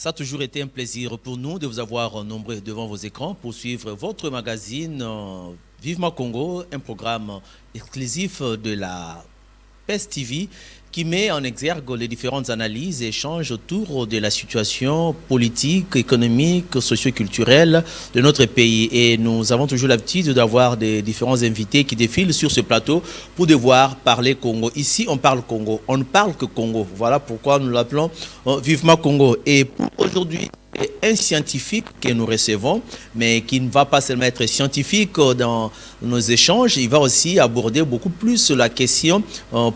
Ça a toujours été un plaisir pour nous de vous avoir nombreux devant vos écrans pour suivre votre magazine Vivement Congo, un programme exclusif de la PES TV qui met en exergue les différentes analyses et échanges autour de la situation politique, économique, socio-culturelle de notre pays. Et nous avons toujours l'habitude d'avoir des différents invités qui défilent sur ce plateau pour devoir parler Congo. Ici, on parle Congo. On ne parle que Congo. Voilà pourquoi nous l'appelons Vivement Congo. Et pour aujourd'hui, un scientifique que nous recevons, mais qui ne va pas seulement être scientifique dans nos échanges, il va aussi aborder beaucoup plus la question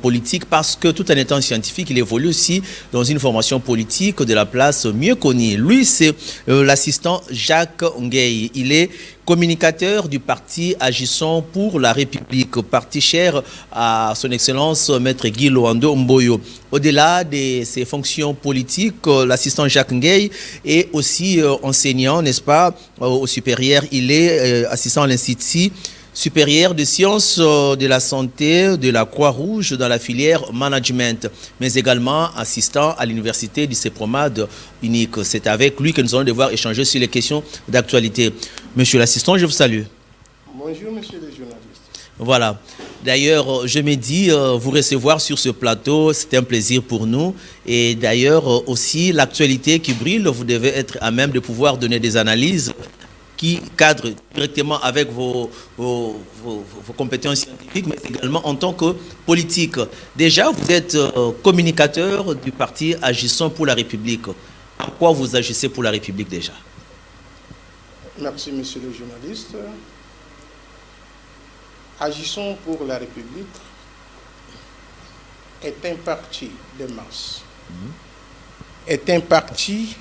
politique parce que tout en étant scientifique, il évolue aussi dans une formation politique de la place mieux connue. Lui, c'est l'assistant Jacques Ngueï. Il est communicateur du parti Agissons pour la République, parti cher à son excellence Maître Guy Loando Mboyo. Au-delà de ses fonctions politiques, l'assistant Jacques Ngueï est aussi enseignant, n'est-ce pas, au supérieur. Il est assistant à l'Institut supérieur de sciences de la santé de la Croix-Rouge dans la filière management, mais également assistant à l'université du CEPROMAD unique. C'est avec lui que nous allons devoir échanger sur les questions d'actualité. Monsieur l'assistant, je vous salue. Bonjour, monsieur le journaliste. Voilà. D'ailleurs, je me dis, vous recevoir sur ce plateau, c'est un plaisir pour nous. Et d'ailleurs, aussi, l'actualité qui brille, vous devez être à même de pouvoir donner des analyses qui cadrent directement avec vos compétences scientifiques, mais également en tant que politique. Déjà, vous êtes communicateur du parti Agissons pour la République. En quoi vous agissez pour la République déjà? Merci, monsieur le journaliste. Agissons pour la République est un parti de masse, est un parti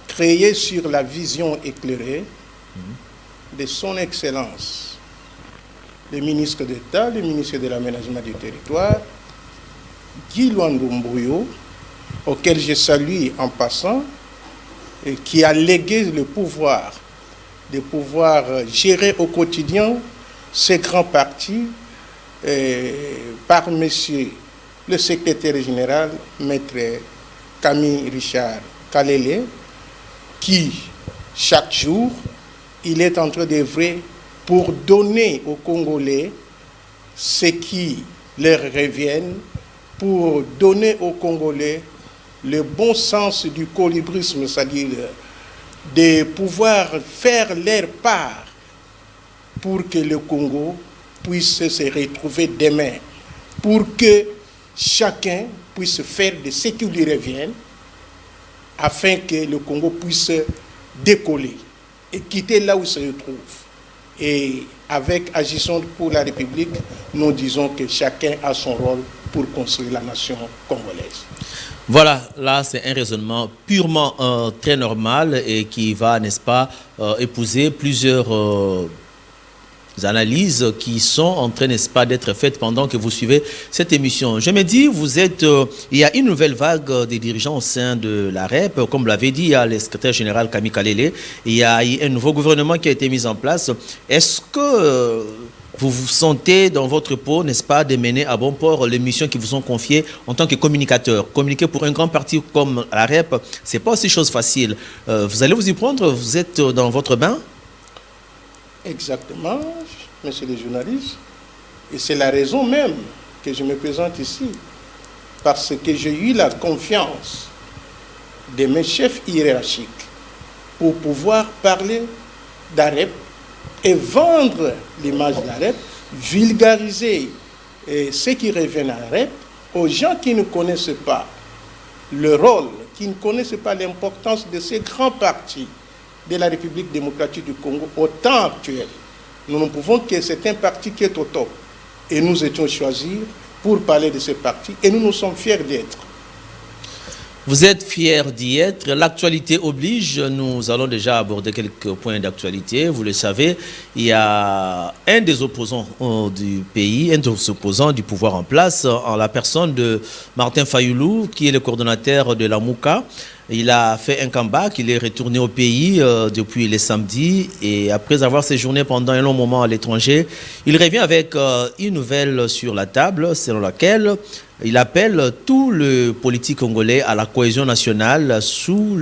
créé sur la vision éclairée de son Excellence, le ministre d'État, le ministre de l'Aménagement du Territoire, Guy Loando Mboyo, auquel je salue en passant, et qui a légué le pouvoir de pouvoir gérer au quotidien ces grands partis par monsieur le secrétaire général, maître Camille Richard Kalele, qui, chaque jour, il est en train d'œuvrer pour donner aux Congolais ce qui leur revient, pour donner aux Congolais le bon sens du colibrisme, c'est-à-dire de pouvoir faire leur part pour que le Congo puisse se retrouver demain, pour que chacun puisse faire de ce qui lui revient, afin que le Congo puisse décoller et quitter là où il se trouve. Et avec Agissons pour la République, nous disons que chacun a son rôle pour construire la nation congolaise. Voilà, là c'est un raisonnement purement très normal et qui va, n'est-ce pas, épouser plusieurs analyses qui sont en train, n'est-ce pas, d'être faites pendant que vous suivez cette émission. Je me dis, vous êtes, il y a une nouvelle vague des dirigeants au sein de la REP, comme vous l'avez dit, il y a le secrétaire général Camille Kalele, il y a un nouveau gouvernement qui a été mis en place. Est-ce que vous vous sentez dans votre peau, n'est-ce pas, de mener à bon port les missions qui vous sont confiées en tant que communicateur? Communiquer pour un grand parti comme la REP, c'est pas aussi chose facile. Vous allez vous y prendre? Vous êtes dans votre bain? Exactement, monsieur le journaliste. Et c'est la raison même que je me présente ici. Parce que j'ai eu la confiance de mes chefs hiérarchiques pour pouvoir parler d'AREP et vendre l'image d'AREP, vulgariser ce qui revient à AREP aux gens qui ne connaissent pas le rôle, qui ne connaissent pas l'importance de ces grands partis de la République démocratique du Congo au temps actuel. Nous ne pouvons que c'est un parti qui est au top. Et nous étions choisis pour parler de ce parti et nous nous sommes fiers d'être. Vous êtes fiers d'y être. L'actualité oblige. Nous allons déjà aborder quelques points d'actualité. Vous le savez, il y a un des opposants du pays, un des opposants du pouvoir en place, en la personne de Martin Fayoulou, qui est le coordonnateur de la MOUCA. Il a fait un comeback, il est retourné au pays depuis les samedis et après avoir séjourné pendant un long moment à l'étranger, il revient avec une nouvelle sur la table selon laquelle Il appelle tout le politique congolais à la cohésion nationale sous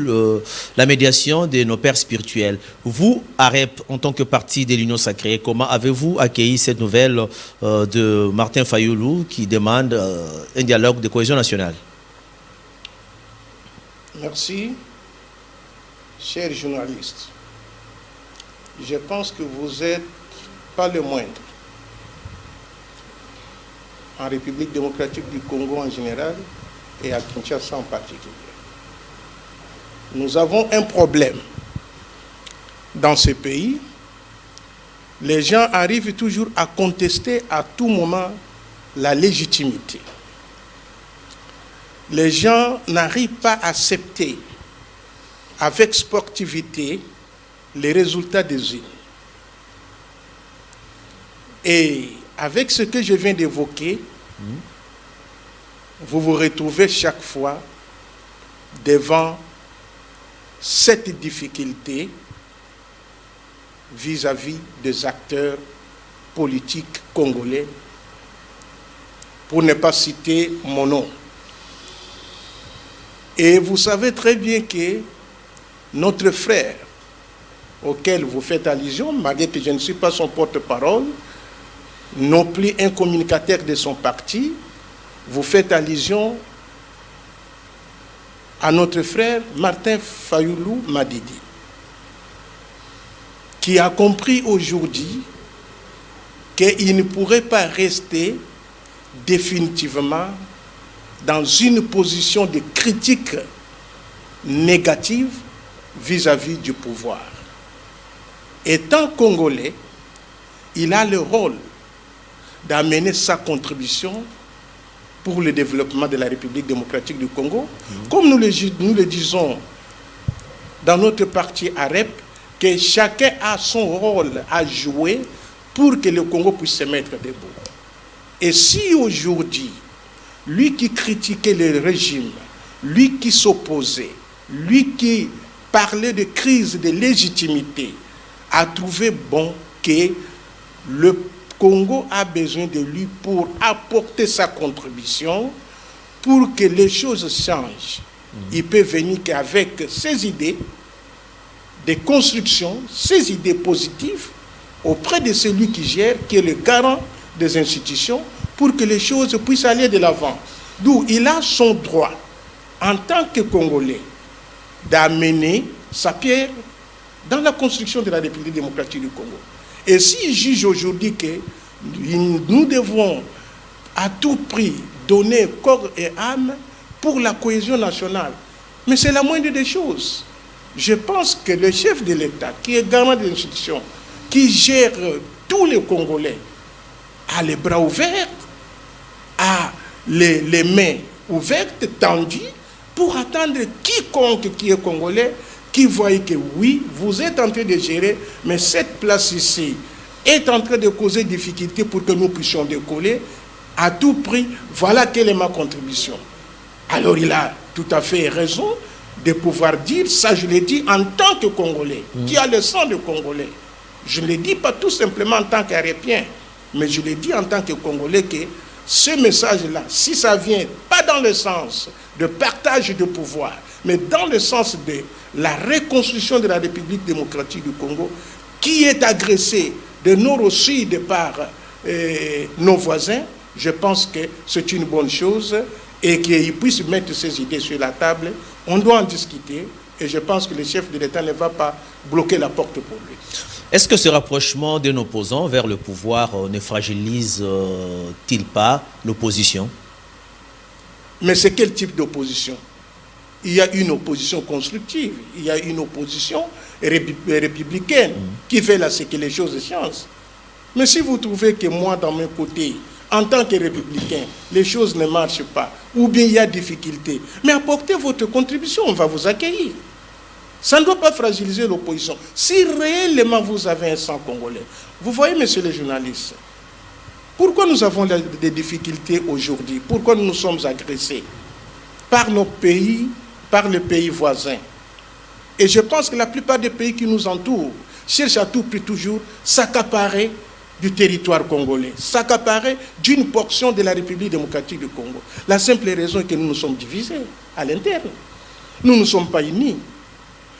la médiation de nos pères spirituels. Vous, AREP, en tant que parti de l'Union sacrée, comment avez-vous accueilli cette nouvelle de Martin Fayoulou qui demande un dialogue de cohésion nationale? Merci, chers journalistes. Je pense que vous n'êtes pas le moindre, en République démocratique du Congo en général et à Kinshasa en particulier. Nous avons un problème dans ce pays. Les gens arrivent toujours à contester à tout moment la légitimité. Les gens n'arrivent pas à accepter avec sportivité les résultats des urnes. Et avec ce que je viens d'évoquer, vous vous retrouvez chaque fois devant cette difficulté vis-à-vis des acteurs politiques congolais, pour ne pas citer mon nom. Et vous savez très bien que notre frère, auquel vous faites allusion, malgré que je ne suis pas son porte-parole, non plus un communicateur de son parti, vous faites allusion à notre frère Martin Fayoulou Madidi, qui a compris aujourd'hui qu'il ne pourrait pas rester définitivement dans une position de critique négative vis-à-vis du pouvoir. Étant congolais, il a le rôle d'amener sa contribution pour le développement de la République démocratique du Congo, comme nous le disons dans notre parti AREP, que chacun a son rôle à jouer pour que le Congo puisse se mettre debout. Et si aujourd'hui, lui qui critiquait le régime, lui qui s'opposait, lui qui parlait de crise de légitimité, a trouvé bon que le Congo a besoin de lui pour apporter sa contribution, pour que les choses changent. Il peut venir qu'avec ses idées de construction, ses idées positives, auprès de celui qui gère, qui est le garant des institutions, pour que les choses puissent aller de l'avant. D'où il a son droit, en tant que Congolais, d'amener sa pierre dans la construction de la République démocratique du Congo. Et s'il juge aujourd'hui que nous devons à tout prix donner corps et âme pour la cohésion nationale, mais c'est la moindre des choses. Je pense que le chef de l'État, qui est garant de l'institution, qui gère tous les Congolais, a les bras ouverts, a les mains ouvertes, tendues, pour attendre quiconque qui est Congolais, qui voit que oui, vous êtes en train de gérer, mais cette place ici est en train de causer des difficultés pour que nous puissions décoller. À tout prix, voilà quelle est ma contribution. Alors il a tout à fait raison de pouvoir dire, ça je l'ai dit en tant que Congolais, qui a le sang de Congolais. Je ne le dis pas tout simplement en tant qu'Arépien, mais je le dis en tant que Congolais que ce message-là, si ça vient pas dans le sens de partage de pouvoir, mais dans le sens de la reconstruction de la République démocratique du Congo, qui est agressée de nord au sud par nos voisins, je pense que c'est une bonne chose et qu'ils puissent mettre ces idées sur la table. On doit en discuter et je pense que le chef de l'État ne va pas bloquer la porte pour lui. Est-ce que ce rapprochement d'un opposant vers le pouvoir ne fragilise-t-il pas l'opposition? Mais c'est quel type d'opposition? Il y a une opposition constructive, il y a une opposition républicaine qui fait ce que les choses changent. Mais si vous trouvez que moi, dans mon côté, en tant que républicain, les choses ne marchent pas, ou bien il y a difficulté, mais apportez votre contribution, on va vous accueillir. Ça ne doit pas fragiliser l'opposition. Si réellement vous avez un sang congolais, vous voyez, messieurs les journalistes, pourquoi nous avons des difficultés aujourd'hui? Pourquoi nous sommes agressés par nos pays, par les pays voisins? Et je pense que la plupart des pays qui nous entourent cherchent à tout prix toujours s'accaparer du territoire congolais, s'accaparer d'une portion de la République démocratique du Congo. La simple raison est que nous nous sommes divisés à l'interne. Nous ne sommes pas unis.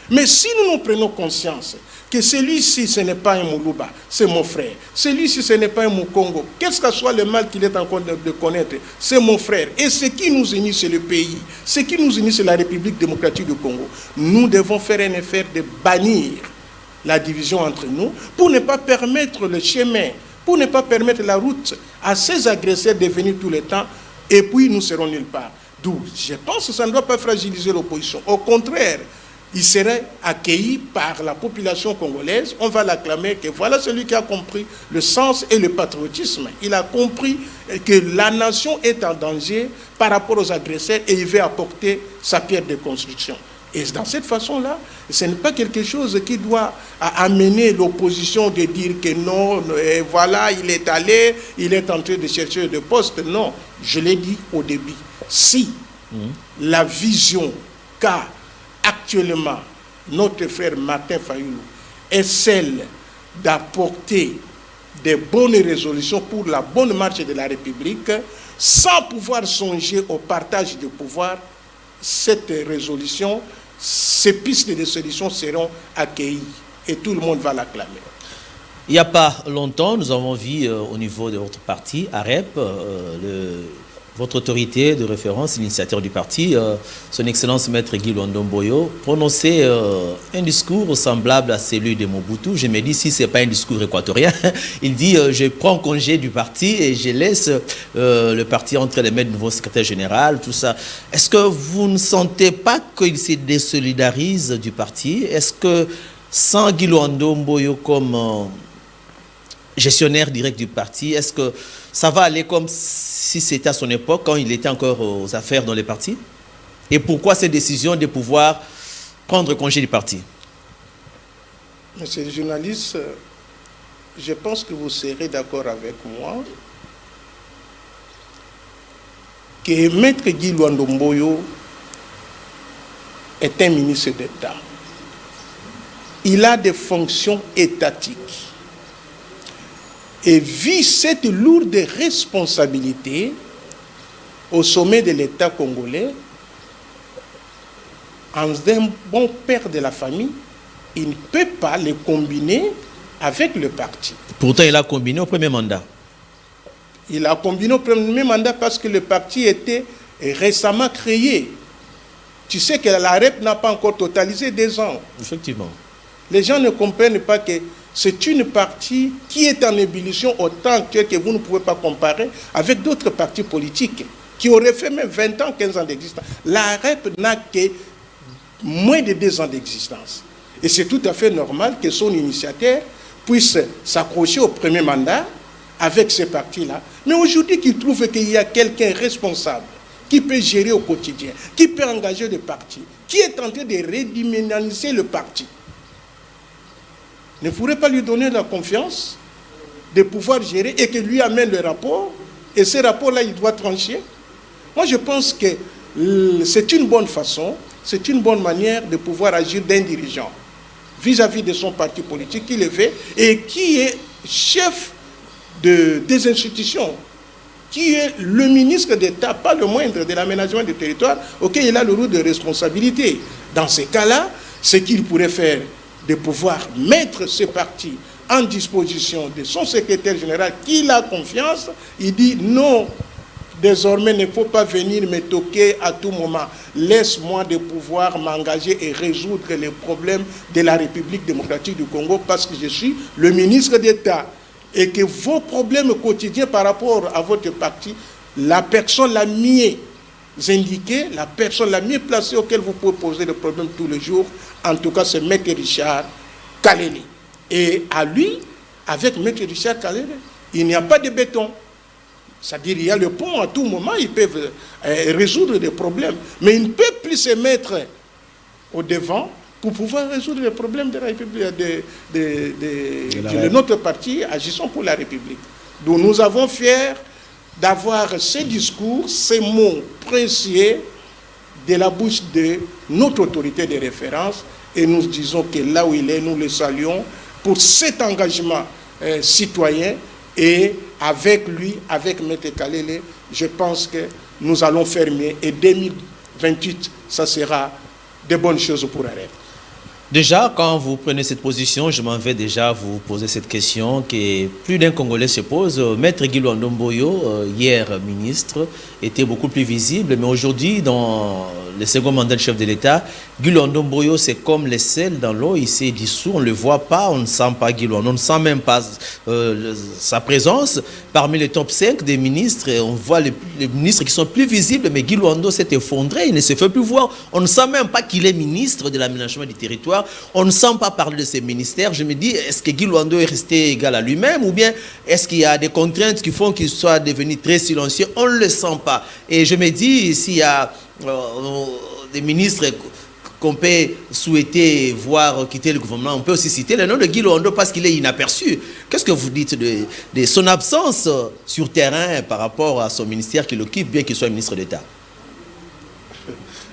Mais si nous prenons conscience que celui-ci, ce n'est pas un Moulouba, c'est mon frère. Celui-ci, ce n'est pas un Moukongo. Qu'est-ce que soit le mal qu'il est en train de connaître, c'est mon frère. Et ce qui nous unit, c'est le pays. Ce qui nous unit, c'est la République démocratique du Congo. Nous devons faire un effort de bannir la division entre nous pour ne pas permettre le chemin, pour ne pas permettre la route à ces agresseurs de venir tout le temps, et puis nous serons nulle part. D'où, je pense que ça ne doit pas fragiliser l'opposition. Au contraire, il serait accueilli par la population congolaise. On va l'acclamer que voilà celui qui a compris le sens et le patriotisme. Il a compris que la nation est en danger par rapport aux agresseurs et il veut apporter sa pierre de construction. Et dans cette façon-là, ce n'est pas quelque chose qui doit amener l'opposition de dire que non, voilà, il est allé, il est en train de chercher des postes. Non, je l'ai dit au début. Si la vision qu'a actuellement notre frère Martin Fayulu est celle d'apporter des bonnes résolutions pour la bonne marche de la République, sans pouvoir songer au partage du pouvoir, cette résolution, ces pistes de solutions seront accueillies et tout le monde va l'acclamer. Il n'y a pas longtemps, nous avons vu au niveau de votre parti, AREP, votre autorité de référence, l'initiateur du parti, son Excellence Maître Guy Luando Mboyo, prononcer un discours semblable à celui de Mobutu. Je me dis, si ce n'est pas un discours équatorien, il dit, je prends congé du parti et je laisse le parti entre les mains du nouveau secrétaire général, tout ça. Est-ce que vous ne sentez pas qu'il se désolidarise du parti? Est-ce que sans Guy Luando Mboyo comme gestionnaire direct du parti, est-ce que ça va aller comme si c'était à son époque, quand il était encore aux affaires dans les partis? Et pourquoi cette décision de pouvoir prendre congé du parti? Monsieur le journaliste, je pense que vous serez d'accord avec moi que Maître Guy Luando Mboyo est un ministre d'État. Il a des fonctions étatiques. Et vu cette lourde responsabilité au sommet de l'État congolais, en un bon père de la famille, il ne peut pas le combiner avec le parti. Pourtant, il a combiné au premier mandat. Il a combiné au premier mandat parce que le parti était récemment créé. Tu sais que la REP n'a pas encore totalisé 2 ans. Effectivement. Les gens ne comprennent pas que c'est une partie qui est en ébullition autant que vous ne pouvez pas comparer avec d'autres partis politiques qui auraient fait même 20 ans, 15 ans d'existence. La REP n'a que moins de 2 ans d'existence. Et c'est tout à fait normal que son initiateur puisse s'accrocher au premier mandat avec ces partis-là. Mais aujourd'hui, qu'il trouve qu'il y a quelqu'un responsable qui peut gérer au quotidien, qui peut engager le parti, qui est en train de redynamiser le parti, ne pourrait pas lui donner la confiance de pouvoir gérer et que lui amène le rapport, et ce rapport-là, il doit trancher. Moi, je pense que c'est une bonne façon, c'est une bonne manière de pouvoir agir d'un dirigeant vis-à-vis de son parti politique qui le fait et qui est chef des institutions, qui est le ministre d'État, pas le moindre, de l'aménagement du territoire, auquel il a le rôle de responsabilité. Dans ces cas-là, ce qu'il pourrait faire, de pouvoir mettre ce parti en disposition de son secrétaire général qui a confiance, il dit non, désormais il ne faut pas venir me toquer à tout moment. Laisse-moi de pouvoir m'engager et résoudre les problèmes de la République démocratique du Congo parce que je suis le ministre d'État et que vos problèmes quotidiens par rapport à votre parti, la personne la mieux indiquée, la personne la mieux placée auquel vous pouvez poser des problèmes tous les jours, en tout cas c'est Maître Richard Kalele. Et à lui, avec Maître Richard Kalele, il n'y a pas de béton. C'est-à-dire il y a le pont à tout moment, ils peuvent résoudre des problèmes. Mais ils ne peuvent plus se mettre au devant pour pouvoir résoudre les problèmes de la République, de notre parti, agissons pour la République. Donc nous avons fiers d'avoir ces discours, ces mots précieux de la bouche de notre autorité de référence et nous disons que là où il est, nous le saluons pour cet engagement citoyen Et avec lui, avec M. Kalele, je pense que nous allons faire mieux. Et 2028, ça sera de bonnes choses pour Arrête. Déjà, quand vous prenez cette position, je m'en vais déjà vous poser cette question que plus d'un Congolais se pose. Maître Guy Luando Mboyo, hier ministre, était beaucoup plus visible, mais aujourd'hui, dans le second mandat de chef de l'État, Guy Luando Mboyo, c'est comme le sel dans l'eau, il s'est dissous, on ne le voit pas, on ne sent pas Guy Luando, on ne sent même pas sa présence. Parmi les top 5 des ministres, on voit les ministres qui sont plus visibles, mais Guy Luando s'est effondré, il ne se fait plus voir. On ne sent même pas qu'il est ministre de l'aménagement du territoire. On ne sent pas parler de ces ministères. Je me dis, est-ce que Guy Luando est resté égal à lui-même ou bien est-ce qu'il y a des contraintes qui font qu'il soit devenu très silencieux? On ne le sent pas. Et je me dis, s'il y a des ministres qu'on peut souhaiter voir quitter le gouvernement, on peut aussi citer le nom de Guy Luando parce qu'il est inaperçu. Qu'est-ce que vous dites de son absence sur terrain par rapport à son ministère qu'il occupe, bien qu'il soit ministre d'État?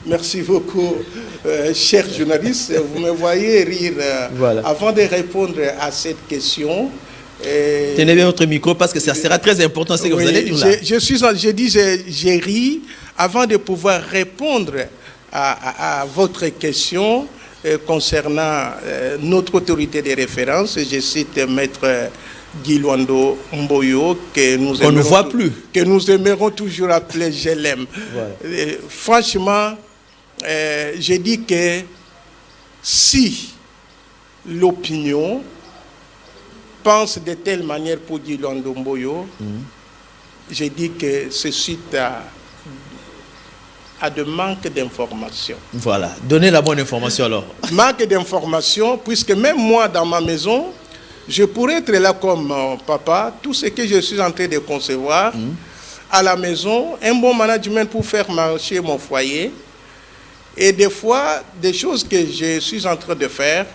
Merci beaucoup, chers journalistes. Vous me voyez rire. Voilà. Avant de répondre à cette question... Tenez bien votre micro parce que ça sera très important ce que vous allez dire là. J'ai ri avant de pouvoir répondre à votre question concernant notre autorité de référence. Je cite Maître Guy Luando Mboyo, que nous aimerons toujours appeler Je l'aime. Voilà. Franchement, j'ai dit que si l'opinion pense de telle manière pour Guy Luando Mboyo, j'ai dit que c'est suite à de manque d'informations. Voilà, donnez la bonne information alors. Manque d'informations, puisque même moi dans ma maison, je pourrais être là comme papa, tout ce que je suis en train de concevoir à la maison, un bon management pour faire marcher mon foyer, et des fois, des choses que je suis en train de faire,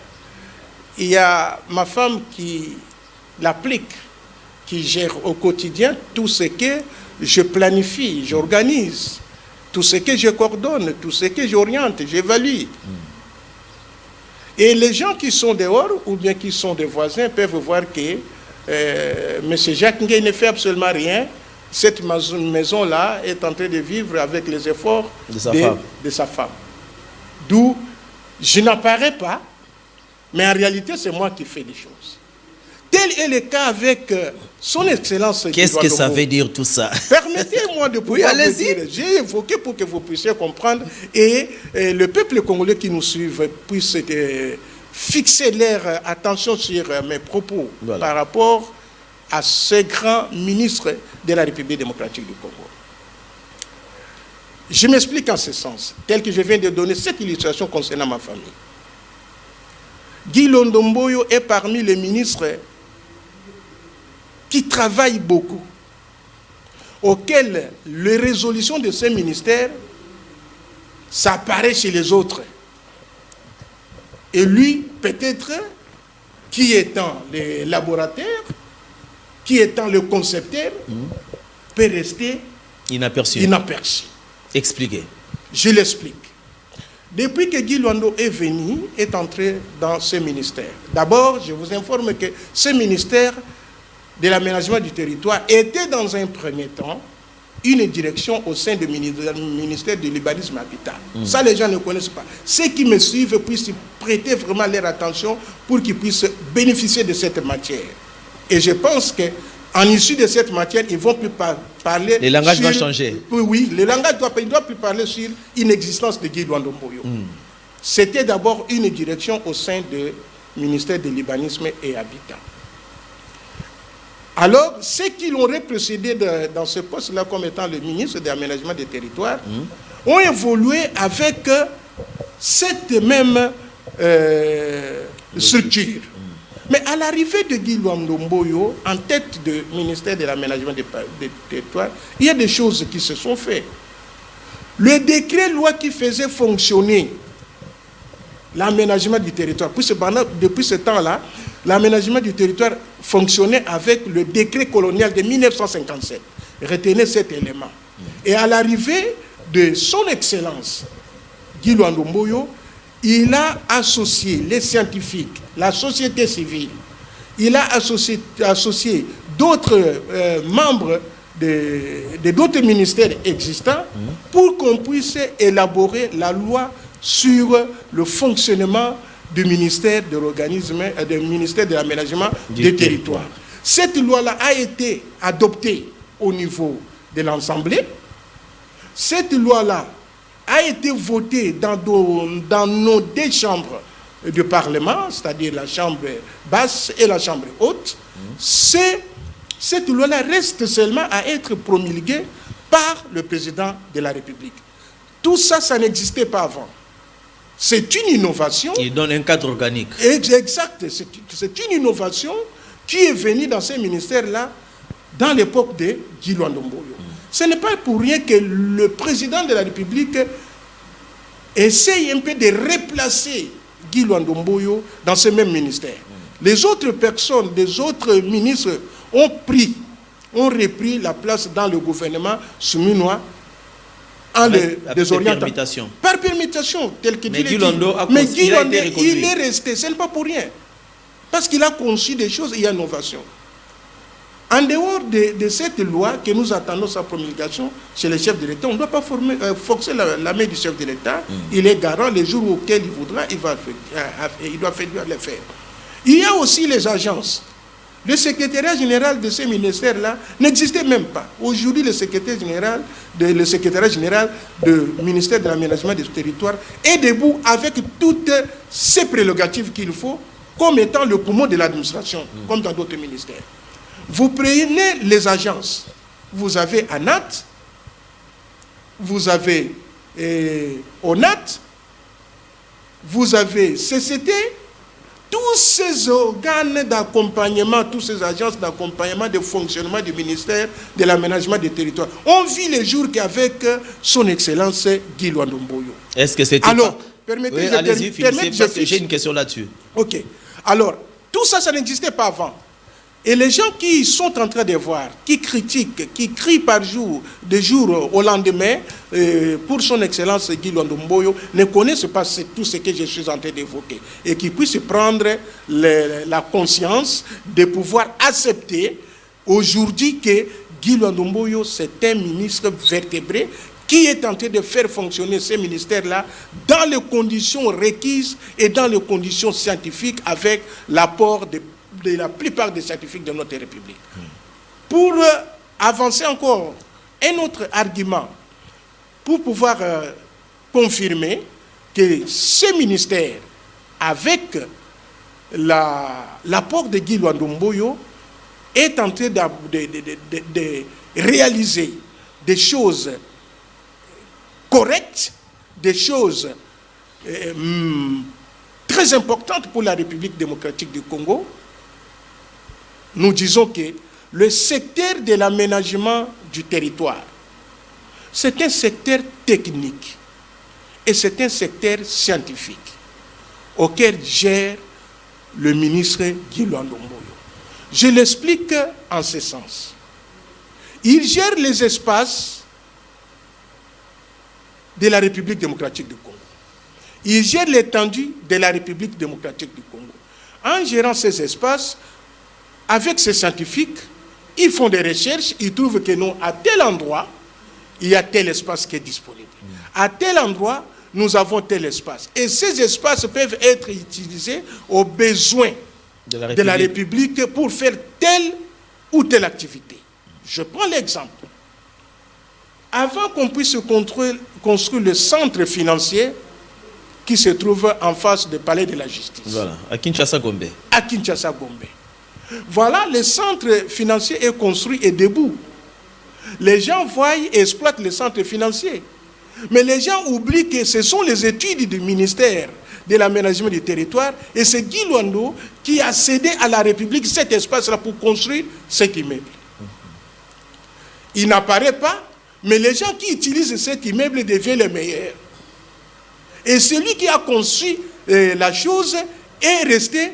il y a ma femme qui l'applique, qui gère au quotidien tout ce que je planifie, j'organise, tout ce que je coordonne, tout ce que j'oriente, j'évalue. Et les gens qui sont dehors ou bien qui sont des voisins peuvent voir que M. Jacques Nguyen ne fait absolument rien. Cette maison-là est en train de vivre avec les efforts de sa femme. D'où je n'apparais pas, mais en réalité, c'est moi qui fais les choses. Tel est le cas avec son Excellence. Qu'est-ce que ça veut dire tout ça? Permettez-moi de pouvoir vous dire. J'ai évoqué pour que vous puissiez comprendre et le peuple congolais qui nous suit puisse fixer leur attention sur mes propos par rapport à ce grand ministre de la République démocratique du Congo. Je m'explique en ce sens, tel que je viens de donner cette illustration concernant ma famille. Guy Luando Mboyo est parmi les ministres qui travaillent beaucoup, auxquels les résolutions de ces ministères s'apparaissent chez les autres. Et lui, peut-être, qui étant le laborateur, qui étant le concepteur, peut rester inaperçu. Expliquez. Je l'explique. Depuis que Guy Luando est venu, est entré dans ce ministère. D'abord, je vous informe que ce ministère de l'aménagement du territoire était dans un premier temps une direction au sein du ministère de l'urbanisme habitat. Ça, les gens ne connaissent pas. Ceux qui me suivent puissent prêter vraiment leur attention pour qu'ils puissent bénéficier de cette matière. Et je pense qu'en issue de cette matière, ils ne vont plus parler... Les langages vont changer. Oui, le langage ne doit plus parler sur l'inexistence de Guy Luando Mboyo. C'était d'abord une direction au sein du ministère de l'urbanisme et habitat. Alors, ceux qui l'auraient précédé dans ce poste-là comme étant le ministre de l'aménagement des territoires ont évolué avec cette même structure. Mais à l'arrivée de Guy Luando Mboyo, en tête du ministère de l'aménagement des territoires, il y a des choses qui se sont faites. Le décret-loi qui faisait fonctionner l'aménagement du territoire, depuis ce temps-là, l'aménagement du territoire fonctionnait avec le décret colonial de 1957. Retenez cet élément. Et à l'arrivée de son Excellence, Guy Luando Mboyo, il a associé les scientifiques, la société civile, il a associé d'autres membres d'autres ministères existants pour qu'on puisse élaborer la loi sur le fonctionnement du ministère de l'organisme, du ministère de l'aménagement des territoires. Cette loi-là a été adoptée au niveau de l'Assemblée. Cette loi-là a été votée dans nos deux chambres de Parlement, c'est-à-dire la chambre basse et la chambre haute. Cette loi-là reste seulement à être promulguée par le président de la République. Tout ça, ça n'existait pas avant. C'est une innovation. Il donne un cadre organique. Exact. C'est une innovation qui est venue dans ces ministères-là dans l'époque de Guy Luando Mboyo. Ce n'est pas pour rien que le président de la République essaye un peu de replacer Guy Luando Mboyo dans ce même ministère. Les autres personnes, les autres ministres ont repris la place dans le gouvernement souminois en le désorientant. Par permutation, tel que Guy Luando il est resté, ce n'est pas pour rien. Parce qu'il a conçu des choses et innovations. En dehors de cette loi que nous attendons sa promulgation chez les chefs de l'État, on ne doit pas forcer la main du chef de l'État. Il est garant les jours auxquels il voudra, il doit faire le faire. Il y a aussi les agences. Le secrétariat général de ces ministères-là n'existait même pas. Aujourd'hui, le secrétariat général du ministère de l'aménagement des territoires est debout avec toutes ces prérogatives qu'il faut comme étant le poumon de l'administration, comme dans d'autres ministères. Vous prenez les agences. Vous avez ANAT, vous avez ONAT, vous avez CCT, tous ces organes d'accompagnement, toutes ces agences d'accompagnement de fonctionnement du ministère de l'aménagement des territoires ont vu les jours qu'avec son Excellence Guy Luando Mboyo. Est-ce que c'est... Alors, permettez, j'ai une question là-dessus. Ok. Alors, tout ça, ça n'existait pas avant. Et les gens qui sont en train de voir, qui critiquent, qui crient par jour, de jour au lendemain, pour son Excellence Guy Luando Mboyo, ne connaissent pas tout ce que je suis en train d'évoquer. Et qui puissent prendre la conscience de pouvoir accepter aujourd'hui que Guy Luando Mboyo, c'est un ministre vertébré qui est en train de faire fonctionner ces ministères-là dans les conditions requises et dans les conditions scientifiques avec l'apport de la plupart des scientifiques de notre République. Pour avancer encore, un autre argument pour pouvoir confirmer que ce ministère, avec l'apport de Guy Luando Mboyo, est en train de réaliser des choses correctes, des choses très importantes pour la République démocratique du Congo. Nous disons que le secteur de l'aménagement du territoire, c'est un secteur technique et c'est un secteur scientifique auquel gère le ministre Guy Luando Mboyo. Je l'explique en ce sens. Il gère les espaces de la République démocratique du Congo. Il gère l'étendue de la République démocratique du Congo. En gérant ces espaces, avec ces scientifiques, ils font des recherches, ils trouvent que non, à tel endroit, il y a tel espace qui est disponible. À tel endroit, nous avons tel espace. Et ces espaces peuvent être utilisés aux besoins de la République pour faire telle ou telle activité. Je prends l'exemple. Avant qu'on puisse construire le centre financier qui se trouve en face du palais de la justice. Voilà, à Kinshasa-Gombe. À Kinshasa-Gombe. Voilà, le centre financier est construit et debout. Les gens voient et exploitent le centre financier. Mais les gens oublient que ce sont les études du ministère de l'aménagement du territoire et c'est Guy Luando qui a cédé à la République cet espace-là pour construire cet immeuble. Il n'apparaît pas, mais les gens qui utilisent cet immeuble deviennent les meilleurs. Et celui qui a conçu la chose est resté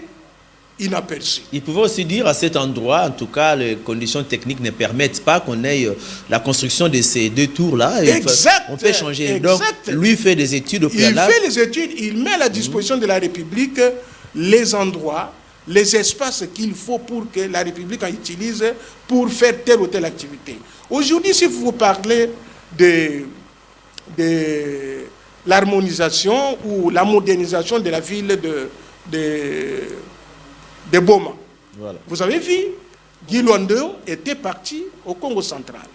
inaperçu. Il pouvait aussi dire à cet endroit, en tout cas, les conditions techniques ne permettent pas qu'on ait la construction de ces deux tours-là. Exact. On fait changer. Exact. Donc, lui fait des études au préalable. Il fait les études, il met à la disposition de la République les endroits, les espaces qu'il faut pour que la République en utilise pour faire telle ou telle activité. Aujourd'hui, si vous parlez de l'harmonisation ou la modernisation de la ville de Boma, voilà. Vous avez vu, Guy Luando était parti au Congo central.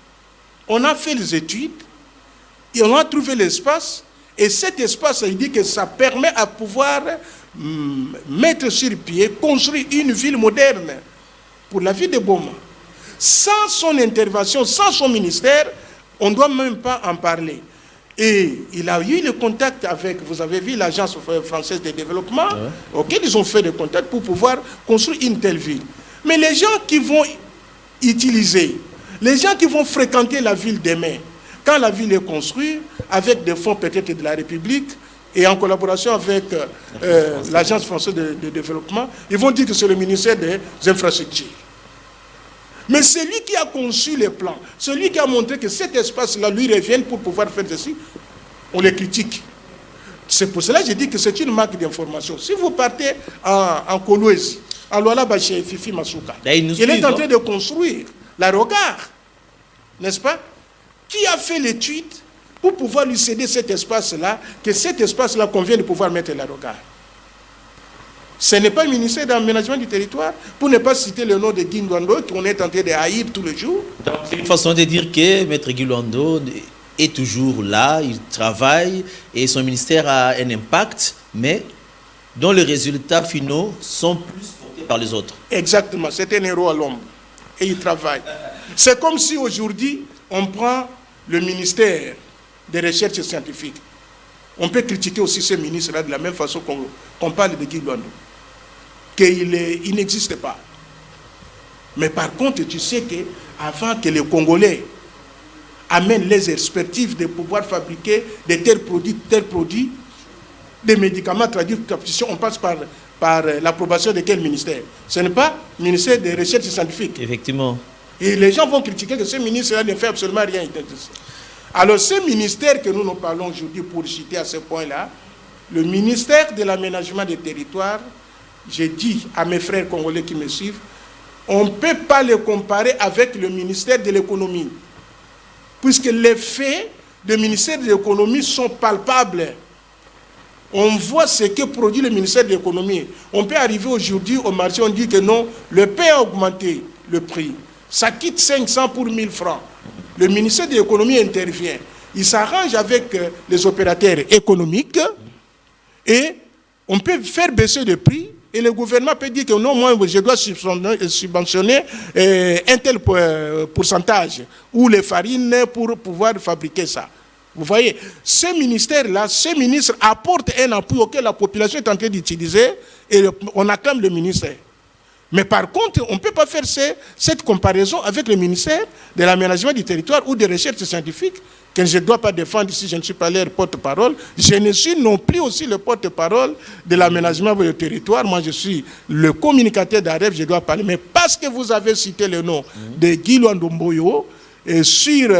On a fait les études et on a trouvé l'espace. Et cet espace, il dit que ça permet à pouvoir mettre sur pied, construire une ville moderne pour la ville de Boma. Sans son intervention, sans son ministère, on ne doit même pas en parler. Et il a eu le contact avec, vous avez vu, l'Agence française de développement, auquel ils ont fait des contacts pour pouvoir construire une telle ville. Mais les gens qui vont utiliser, les gens qui vont fréquenter la ville demain, quand la ville est construite, avec des fonds peut-être de la République, et en collaboration avec l'Agence française de développement, ils vont dire que c'est le ministère des Infrastructures. Mais celui qui a conçu les plans, celui qui a montré que cet espace-là lui revient pour pouvoir faire ceci, on les critique. C'est pour cela que j'ai dit que c'est une marque d'information. Si vous partez en Kolwezi, à Luala chez Fifi Masuka, il est en train de construire la Regard, n'est-ce pas? Qui a fait l'étude pour pouvoir lui céder cet espace-là, que cet espace-là convient de pouvoir mettre la Regard? Ce n'est pas le ministère de l'Aménagement du territoire, pour ne pas citer le nom de Guy Luando, qu'on est en train de haïr tous les jours. C'est une façon de dire que Maître Guy Luando est toujours là, il travaille, et son ministère a un impact, mais dont les résultats finaux sont plus portés par les autres. Exactement, c'est un héros à l'ombre, et il travaille. C'est comme si aujourd'hui, on prend le ministère des recherches scientifiques. On peut critiquer aussi ce ministre-là de la même façon qu'on parle de Guy Luando, qu'il n'existe pas. Mais par contre, tu sais qu'avant que les Congolais amènent les expertises de pouvoir fabriquer de tels produits, des médicaments traduits par captation, on passe par l'approbation de quel ministère? Ce n'est pas le ministère des Recherches scientifiques. Effectivement. Et les gens vont critiquer que ce ministre-là ne fait absolument rien. Alors, ce ministère que nous parlons aujourd'hui, pour citer à ce point-là, le ministère de l'Aménagement des territoires, j'ai dit à mes frères congolais qui me suivent, on ne peut pas le comparer avec le ministère de l'économie, puisque les faits du ministère de l'économie sont palpables. On voit ce que produit le ministère de l'économie. On peut arriver aujourd'hui au marché, on dit que non, le pain a augmenté le prix. Ça quitte 500 pour 1000 francs. Le ministère de l'économie intervient. Il s'arrange avec les opérateurs économiques et on peut faire baisser le prix et le gouvernement peut dire que non, moi je dois subventionner un tel pourcentage ou les farines pour pouvoir fabriquer ça. Vous voyez, ce ministère-là, ce ministre apporte un appui auquel la population est en train d'utiliser et on acclame le ministère. Mais par contre, on ne peut pas faire cette comparaison avec le ministère de l'Aménagement du territoire ou des recherches scientifiques que je ne dois pas défendre si je ne suis pas leur porte-parole. Je ne suis non plus aussi le porte-parole de l'Aménagement du territoire. Moi, je suis le communicateur d'AREP, je dois parler. Mais parce que vous avez cité le nom de Guy Luando Mboyo sur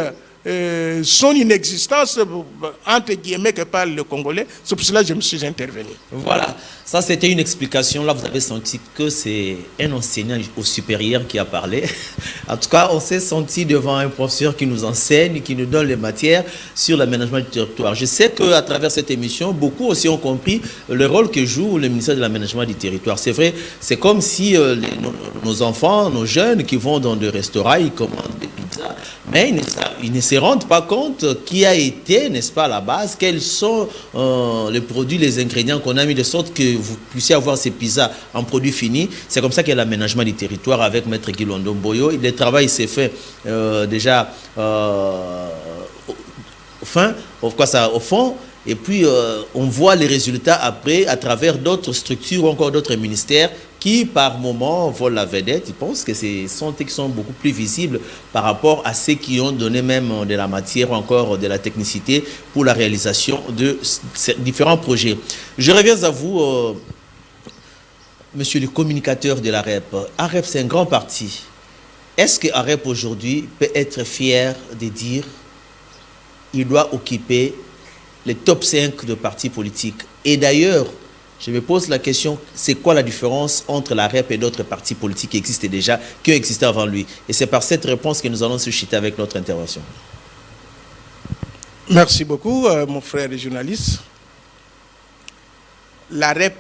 son inexistence, entre guillemets, que parle le Congolais, c'est pour cela que je me suis intervenu. Voilà, ça c'était une explication. Là, vous avez senti que c'est un enseignant au supérieur qui a parlé. En tout cas, on s'est senti devant un professeur qui nous enseigne, qui nous donne les matières sur l'aménagement du territoire. Je sais qu'à travers cette émission, beaucoup aussi ont compris le rôle que joue le ministère de l'aménagement du territoire. C'est vrai, c'est comme si nos enfants, nos jeunes qui vont dans des restaurants, ils commandent des pizzas, mais ils ne se rendent pas compte qui a été, n'est-ce pas, à la base, quels sont les produits, les ingrédients qu'on a mis de sorte que vous puissiez avoir ces pizzas en produits finis. C'est comme ça qu'il y a l'aménagement du territoire avec Maître Guy Luando Mboyo. Le travail s'est fait déjà au fond. Et puis, on voit les résultats après à travers d'autres structures ou encore d'autres ministères qui, par moment, volent la vedette. Ils pensent que ce sont eux qui sont beaucoup plus visibles par rapport à ceux qui ont donné même de la matière ou encore de la technicité pour la réalisation de ces différents projets. Je reviens à vous, monsieur le communicateur de l'AREP. AREP, c'est un grand parti. Est-ce que AREP aujourd'hui peut être fier de dire qu'il doit occuper les top 5 de partis politiques? Et d'ailleurs, Je me pose la question, c'est quoi la différence entre la REP et d'autres partis politiques qui existaient déjà, qui ont existé avant lui? Et c'est par cette réponse que nous allons susciter avec notre intervention. Merci beaucoup, mon frère et journaliste. La REP,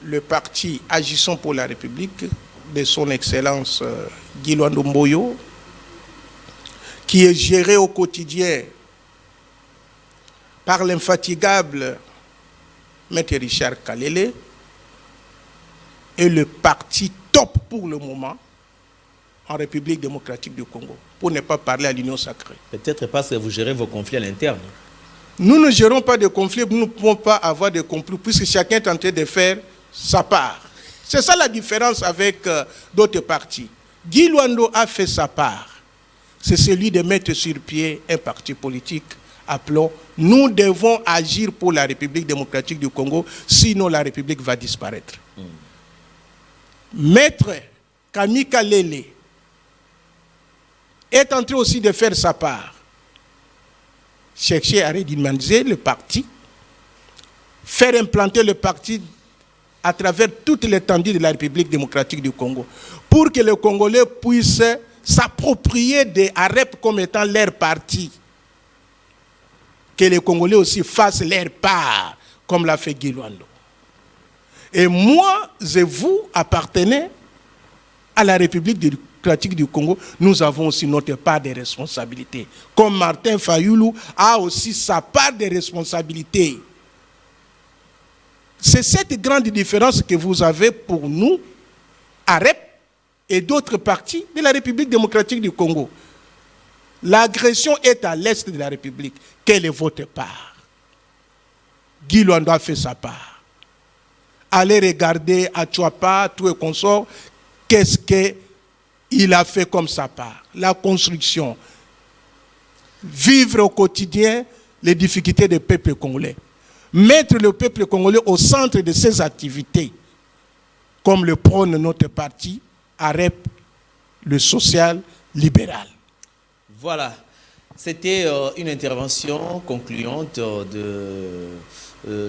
le parti Agissons pour la République de son Excellence Guy Luando Mboyo, qui est géré au quotidien par l'infatigable Maître Richard Kalele, est le parti top pour le moment en République démocratique du Congo, pour ne pas parler à l'Union sacrée. Peut-être parce que vous gérez vos conflits à l'interne. Nous ne gérons pas de conflits, nous ne pouvons pas avoir de conflits, puisque chacun est en train de faire sa part. C'est ça la différence avec d'autres partis. Guy Luando a fait sa part. C'est celui de mettre sur pied un parti politique. Appelons, nous devons agir pour la République démocratique du Congo, sinon la République va disparaître. Maître Kamika Lele est en train aussi de faire sa part. Chercher à redynamiser le parti, faire implanter le parti à travers toute l'étendue de la République démocratique du Congo, pour que les Congolais puissent s'approprier des AREP comme étant leur parti. Que les Congolais aussi fassent leur part, comme l'a fait Guy Luando. Et moi et vous appartenez à la République démocratique du Congo, nous avons aussi notre part de responsabilité. Comme Martin Fayoulou a aussi sa part de responsabilité. C'est cette grande différence que vous avez pour nous, AREP et d'autres partis de la République démocratique du Congo. L'agression est à l'est de la République. Quelle est votre part? Guy Luando a fait sa part. Allez regarder à Tchouapa, tout et consort, qu'est-ce qu'il a fait comme sa part? La construction. Vivre au quotidien les difficultés des peuples congolais. Mettre le peuple congolais au centre de ses activités, comme le prône notre parti, AREP, le social libéral. Voilà, c'était une intervention concluante de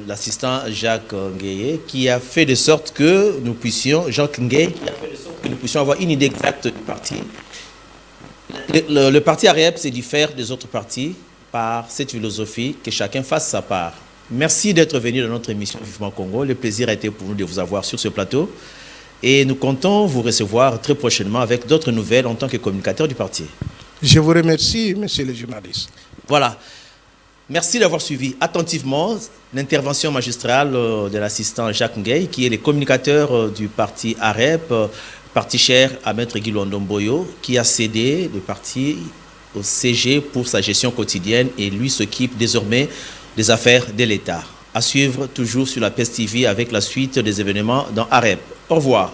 l'assistant Jacques Ngueye qui a fait de sorte que nous puissions, Jacques Ngueye, qui a fait de sorte que nous puissions avoir une idée exacte du parti. Le parti AREP se diffère des autres partis par cette philosophie que chacun fasse sa part. Merci d'être venu dans notre émission Vivement Congo. Le plaisir a été pour nous de vous avoir sur ce plateau. Et nous comptons vous recevoir très prochainement avec d'autres nouvelles en tant que communicateur du parti. Je vous remercie, monsieur le journaliste. Voilà. Merci d'avoir suivi attentivement l'intervention magistrale de l'assistant Jacques Ngueye, qui est le communicateur du parti AREP, parti cher à Maître Guy Luando Mboyo, qui a cédé le parti au CG pour sa gestion quotidienne et lui s'occupe désormais des affaires de l'État. À suivre toujours sur la PES TV avec la suite des événements dans AREP. Au revoir.